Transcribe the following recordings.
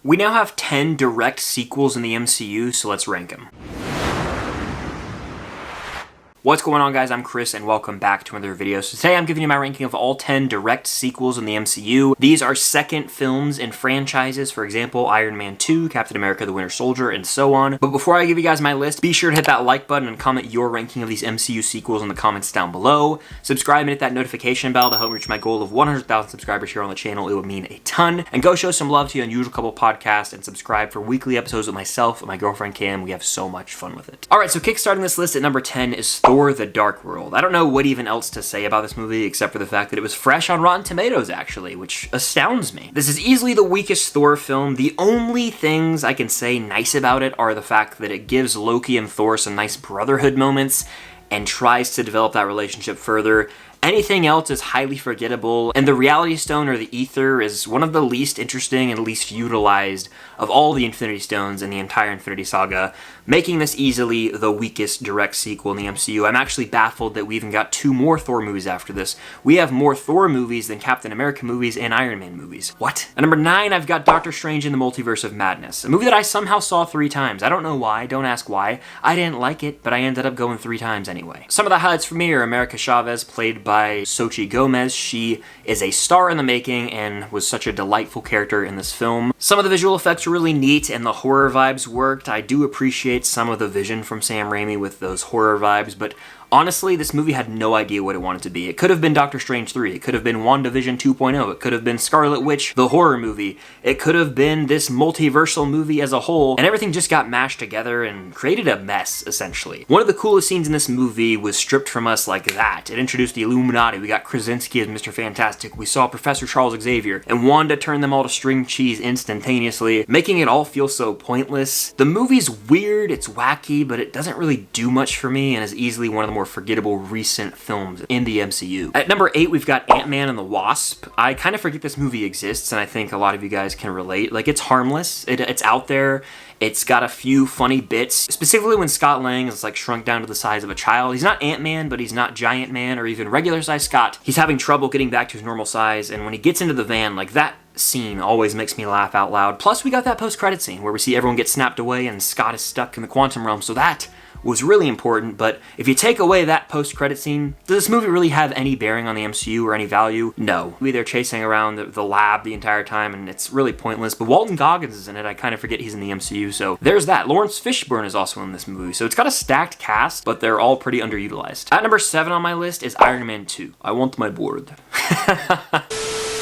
We now have 10 direct sequels in the MCU, so let's rank them. What's going on, guys? I'm Chris and welcome back to another video. So today I'm giving you my ranking of all 10 direct sequels in the MCU. These are second films in franchises, for example, Iron Man 2, Captain America the Winter Soldier, and so on. But before I give you guys my list, be sure to hit that like button and comment your ranking of these MCU sequels in the comments down below. Subscribe and hit that notification bell to help me reach my goal of 100,000 subscribers here on the channel. It would mean a ton. And go show some love to your Unusual Couple podcast and subscribe for weekly episodes with myself and my girlfriend Cam. We have so much fun with it. Alright, so kickstarting this list at number 10 is Thor: The Dark World. I don't know what even else to say about this movie except for the fact that it was fresh on Rotten Tomatoes, actually, which astounds me. This is easily the weakest Thor film. The only things I can say nice about it are the fact that it gives Loki and Thor some nice brotherhood moments and tries to develop that relationship further. Anything else is highly forgettable, and the Reality Stone, or the Ether, is one of the least interesting and least utilized of all the Infinity Stones in the entire Infinity Saga, making this easily the weakest direct sequel in the MCU. I'm actually baffled that we even got 2 more Thor movies after this. We have more Thor movies than Captain America movies and Iron Man movies. What? At number 9, I've got Doctor Strange in the Multiverse of Madness, a movie that I somehow saw 3 times. I don't know why, don't ask why. I didn't like it, but I ended up going 3 times anyway. Some of the highlights for me are America Chavez, played by Xochitl Gomez. She is a star in the making and was such a delightful character in this film. Some of the visual effects were really neat and the horror vibes worked. I do appreciate some of the vision from Sam Raimi with those horror vibes, but honestly, this movie had no idea what it wanted to be. It could have been Doctor Strange 3. It could have been WandaVision 2.0. It could have been Scarlet Witch, the horror movie. It could have been this multiversal movie as a whole, and everything just got mashed together and created a mess, essentially. One of the coolest scenes in this movie was stripped from us like that. It introduced the Illuminati. We got Krasinski as Mr. Fantastic. We saw Professor Charles Xavier, and Wanda turned them all to string cheese instantaneously, making it all feel so pointless. The movie's weird, it's wacky, but it doesn't really do much for me and is easily one of the more forgettable recent films in the MCU. At number 8, we've got Ant-Man and the Wasp. I kind of forget this movie exists, and I think a lot of you guys can relate. Like, it's harmless, it's out there, it's got a few funny bits, specifically when Scott Lang is like shrunk down to the size of a child. He's not Ant-Man, but he's not Giant Man or even regular size Scott. He's having trouble getting back to his normal size, and when he gets into the van, like that scene always makes me laugh out loud. Plus, we got that post-credit scene where we see everyone get snapped away and Scott is stuck in the quantum realm, so that was really important. But if you take away that post-credit scene, does this movie really have any bearing on the MCU or any value? No. They're chasing around the lab the entire time, and it's really pointless. But Walton Goggins is in it. I kind of forget he's in the MCU, so there's that. Lawrence Fishburne is also in this movie, so it's got a stacked cast, but they're all pretty underutilized. At number 7 on my list is Iron Man 2. I want my board.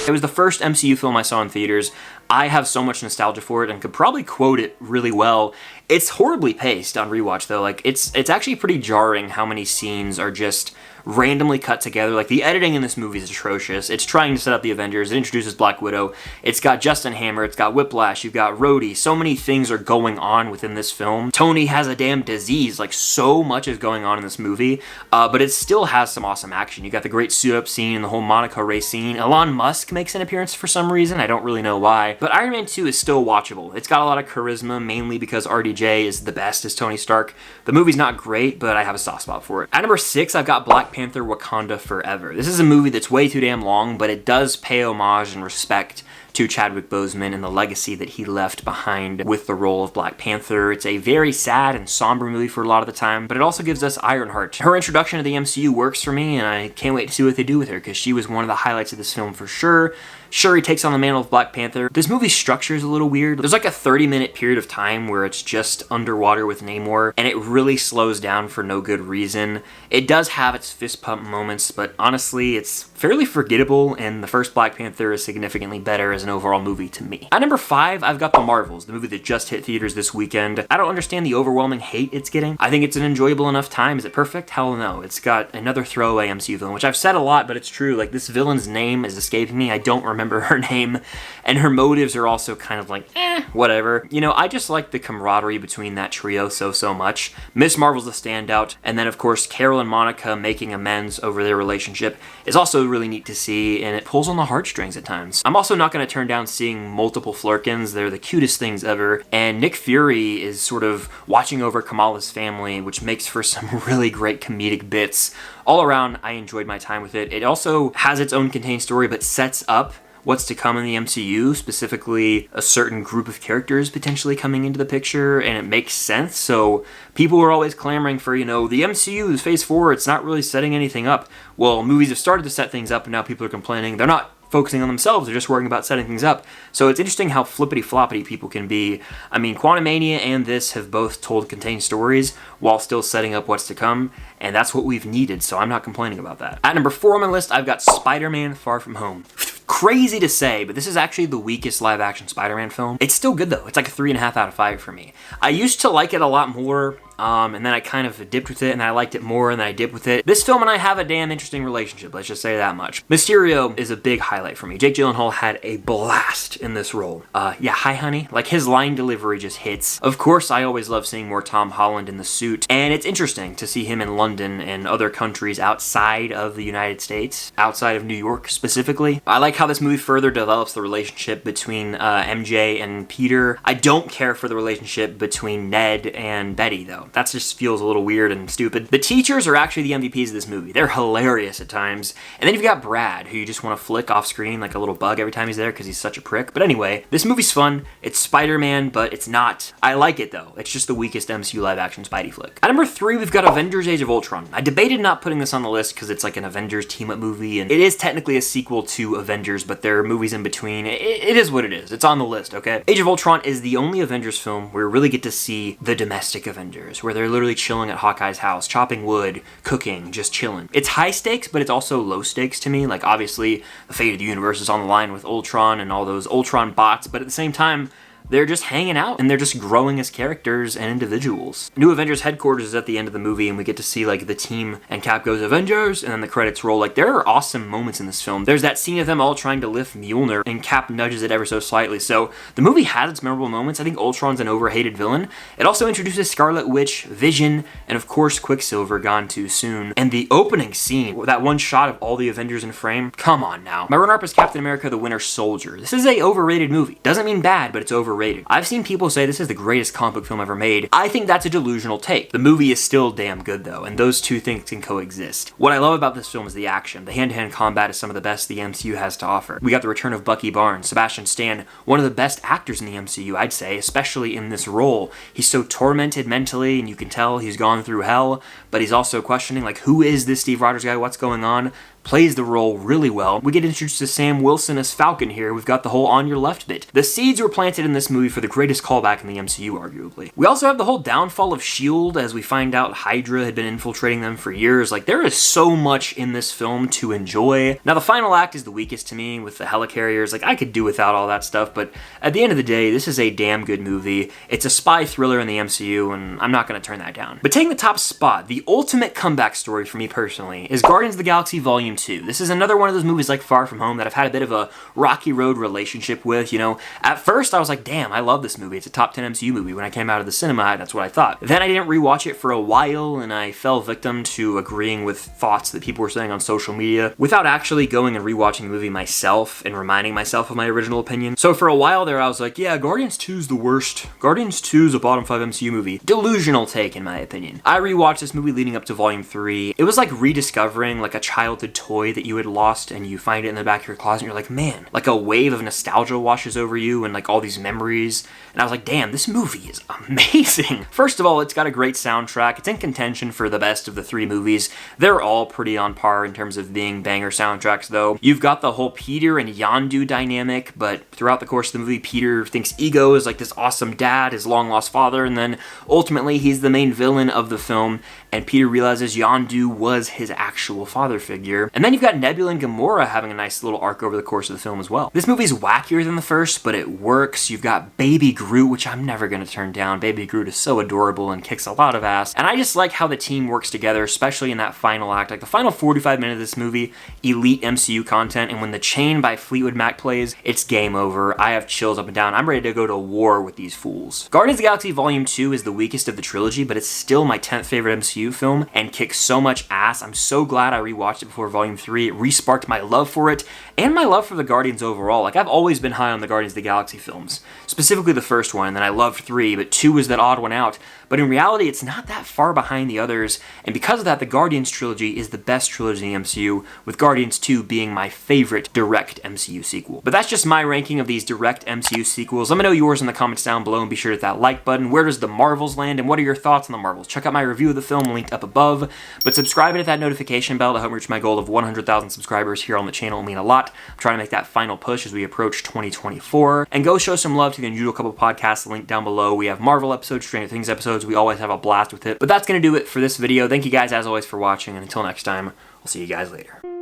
It was the first MCU film I saw in theaters. I have so much nostalgia for it and could probably quote it really well. It's horribly paced on rewatch, though. Like, it's actually pretty jarring how many scenes are just randomly cut together. Like, the editing in this movie is atrocious. It's trying to set up the Avengers. It introduces Black Widow. It's got Justin Hammer. It's got Whiplash. You've got Rhodey. So many things are going on within this film. Tony has a damn disease. Like, so much is going on in this movie. But it still has some awesome action. You got the great suit-up scene and the whole Monaco race scene. Elon Musk makes an appearance for some reason. I don't really know why. But Iron Man 2 is still watchable. It's got a lot of charisma, mainly because RDJ is the best as Tony Stark. The movie's not great, but I have a soft spot for it. At number 6, I've got Black Panther: Wakanda Forever. This is a movie that's way too damn long, but it does pay homage and respect to Chadwick Boseman and the legacy that he left behind with the role of Black Panther. It's a very sad and somber movie for a lot of the time, but it also gives us Ironheart. Her introduction to the MCU works for me, and I can't wait to see what they do with her, because she was one of the highlights of this film for sure. Shuri takes on the mantle of Black Panther. This movie's structure is a little weird. There's like a 30-minute period of time where it's just underwater with Namor, and it really slows down for no good reason. It does have its fist pump moments, but honestly, it's fairly forgettable, and the first Black Panther is significantly better as an overall movie to me. At number 5, I've got The Marvels, the movie that just hit theaters this weekend. I don't understand the overwhelming hate it's getting. I think it's an enjoyable enough time. Is it perfect? Hell no. It's got another throwaway MCU villain, which I've said a lot, but it's true. Like, this villain's name is escaping me. I don't remember her name, and her motives are also kind of like, whatever. You know, I just like the camaraderie between that trio so much. Miss Marvel's a standout, and then of course Carol and Monica making amends over their relationship is also really neat to see, and it pulls on the heartstrings at times. I'm also not going to turn down seeing multiple Flurkins. They're the cutest things ever, and Nick Fury is sort of watching over Kamala's family, which makes for some really great comedic bits. All around, I enjoyed my time with it. It also has its own contained story, but sets up what's to come in the MCU, specifically a certain group of characters potentially coming into the picture, and it makes sense. So people were always clamoring for, the MCU is phase 4, it's not really setting anything up. Well, movies have started to set things up, and now people are complaining they're not focusing on themselves, they're just worrying about setting things up. So it's interesting how flippity-floppity people can be. I mean, Quantumania and this have both told contained stories while still setting up what's to come, and that's what we've needed, so I'm not complaining about that. At number 4 on my list, I've got Spider-Man Far From Home. Crazy to say, but this is actually the weakest live-action Spider-Man film. It's still good, though. It's like a 3.5 out of 5 for me. I used to like it a lot more, and then I kind of dipped with it, and I liked it more, and then I dipped with it. This film and I have a damn interesting relationship, let's just say that much. Mysterio is a big highlight for me. Jake Gyllenhaal had a blast in this role. Yeah, hi honey. Like, his line delivery just hits. Of course, I always love seeing more Tom Holland in the suit, and it's interesting to see him in London and other countries outside of the United States, outside of New York specifically. I like how this movie further develops the relationship between MJ and Peter. I don't care for the relationship between Ned and Betty, though. That just feels a little weird and stupid. The teachers are actually the MVPs of this movie. They're hilarious at times. And then you've got Brad, who you just want to flick off screen like a little bug every time he's there because he's such a prick. But anyway, this movie's fun. It's Spider-Man, but it's not. I like it, though. It's just the weakest MCU live-action Spidey flick. At number 3, we've got Avengers Age of Ultron. I debated not putting this on the list because it's like an Avengers team-up movie, and it is technically a sequel to Avengers, but there are movies in between. It is what it is. It's on the list, okay? Age of Ultron is the only Avengers film where we really get to see the domestic Avengers, where they're literally chilling at Hawkeye's house, chopping wood, cooking, just chilling. It's high stakes, but it's also low stakes to me. Like, obviously, the fate of the universe is on the line with Ultron and all those Ultron bots, but at the same time, they're just hanging out and they're just growing as characters and individuals. New Avengers headquarters is at the end of the movie, and we get to see like the team, and Cap goes Avengers, and then the credits roll. Like, there are awesome moments in this film. There's that scene of them all trying to lift Mjolnir, and Cap nudges it ever so slightly. So the movie has its memorable moments. I think Ultron's an overhated villain. It also introduces Scarlet Witch, Vision, and of course Quicksilver, gone too soon. And the opening scene, that one shot of all the Avengers in frame, come on now. My runner-up is Captain America the Winter Soldier. This is a overrated movie. Doesn't mean bad, but it's overrated. I've seen people say this is the greatest comic book film ever made. I think that's a delusional take. The movie is still damn good, though, and those two things can coexist. What I love about this film is the action. The hand-to-hand combat is some of the best the MCU has to offer. We got the return of Bucky Barnes, Sebastian Stan, one of the best actors in the MCU, I'd say, especially in this role. He's so tormented mentally, and you can tell he's gone through hell, but he's also questioning, like, who is this Steve Rogers guy? What's going on? Plays the role really well. We get introduced to Sam Wilson as Falcon here. We've got the whole on your left bit. The seeds were planted in this movie for the greatest callback in the MCU, arguably. We also have the whole downfall of S.H.I.E.L.D. as we find out Hydra had been infiltrating them for years. Like, there is so much in this film to enjoy. Now, the final act is the weakest to me with the helicarriers. Like, I could do without all that stuff, but at the end of the day, this is a damn good movie. It's a spy thriller in the MCU, and I'm not going to turn that down. But taking the top spot, the ultimate comeback story for me personally is Guardians of the Galaxy Volume 2. This is another one of those movies like Far From Home that I've had a bit of a rocky road relationship with, At first, I was like, damn, I love this movie. It's a top 10 MCU movie. When I came out of the cinema, that's what I thought. Then I didn't rewatch it for a while, and I fell victim to agreeing with thoughts that people were saying on social media without actually going and rewatching the movie myself and reminding myself of my original opinion. So for a while there, I was like, yeah, Guardians 2's the worst. Guardians 2's a bottom 5 MCU movie. Delusional take, in my opinion. I rewatched this movie leading up to Volume 3. It was like rediscovering like a childhood toy that you had lost, and you find it in the back of your closet, and you're like, man, like a wave of nostalgia washes over you and like all these memories. And I was like, damn, this movie is amazing. First of all, it's got a great soundtrack. It's in contention for the best of the 3 movies. They're all pretty on par in terms of being banger soundtracks, though. You've got the whole Peter and Yondu dynamic, but throughout the course of the movie, Peter thinks Ego is like this awesome dad, his long-lost father, and then ultimately he's the main villain of the film, and Peter realizes Yondu was his actual father figure. And then you've got Nebula and Gamora having a nice little arc over the course of the film as well. This movie's wackier than the first, but it works. You've got Baby Groot, which I'm never going to turn down. Baby Groot is so adorable and kicks a lot of ass. And I just like how the team works together, especially in that final act. Like the final 45 minutes of this movie, elite MCU content, and when The Chain by Fleetwood Mac plays, it's game over. I have chills up and down. I'm ready to go to war with these fools. Guardians of the Galaxy Volume 2 is the weakest of the trilogy, but it's still my 10th favorite MCU film and kicks so much ass. I'm so glad I rewatched it before Volume 3. It re-sparked my love for it and my love for the Guardians overall. Like, I've always been high on the Guardians of the Galaxy films, specifically the first one, and then I loved 3, but 2 was that odd one out. But in reality, it's not that far behind the others, and because of that, the Guardians trilogy is the best trilogy in the MCU, with Guardians 2 being my favorite direct MCU sequel. But that's just my ranking of these direct MCU sequels. Let me know yours in the comments down below, and be sure to hit that like button. Where does the Marvels land, and what are your thoughts on the Marvels? Check out my review of the film linked up above, but subscribe and hit that notification bell to help me reach my goal of 100,000 subscribers here on the channel. It will mean a lot. I'm trying to make that final push as we approach 2024. And go show some love to the Unusual Couple podcast link down below. We have Marvel episodes, Stranger Things episodes. We always have a blast with it. But that's going to do it for this video. Thank you guys as always for watching, and until next time, I'll see you guys later.